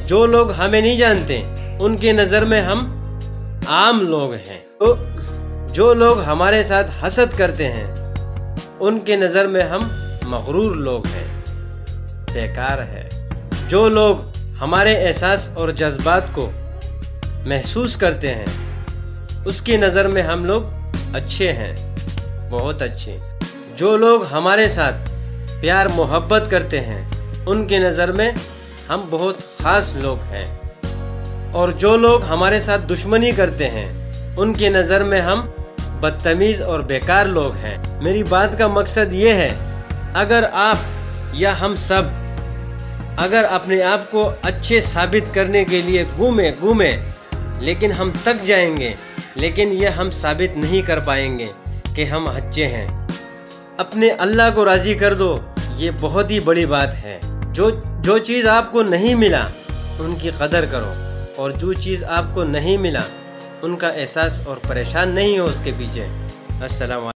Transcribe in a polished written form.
जो लोग हमें नहीं जानते उनकी नज़र में हम आम लोग हैं। तो जो लोग हमारे साथ हसद करते हैं उनके नज़र में हम मगरूर लोग हैं, बेकार है। जो लोग हमारे एहसास और जज्बात को महसूस करते हैं उसकी नज़र में हम लोग अच्छे हैं, बहुत अच्छे। जो लोग हमारे साथ प्यार मोहब्बत करते हैं उनकी नज़र में हम बहुत ख़ास लोग हैं। और जो लोग हमारे साथ दुश्मनी करते हैं उनकी नज़र में हम बदतमीज़ और बेकार लोग हैं। मेरी बात का मकसद ये है, अगर आप या हम सब अगर अपने आप को अच्छे साबित करने के लिए घूमे लेकिन हम थक जाएंगे, लेकिन ये हम साबित नहीं कर पाएंगे कि हम अच्छे हैं। अपने अल्लाह को राज़ी कर दो, ये बहुत ही बड़ी बात है। जो चीज़ आपको नहीं मिला उनकी कदर करो, और जो चीज़ आपको नहीं मिला उनका एहसास और परेशान नहीं हो उसके पीछे। अस्सलाम।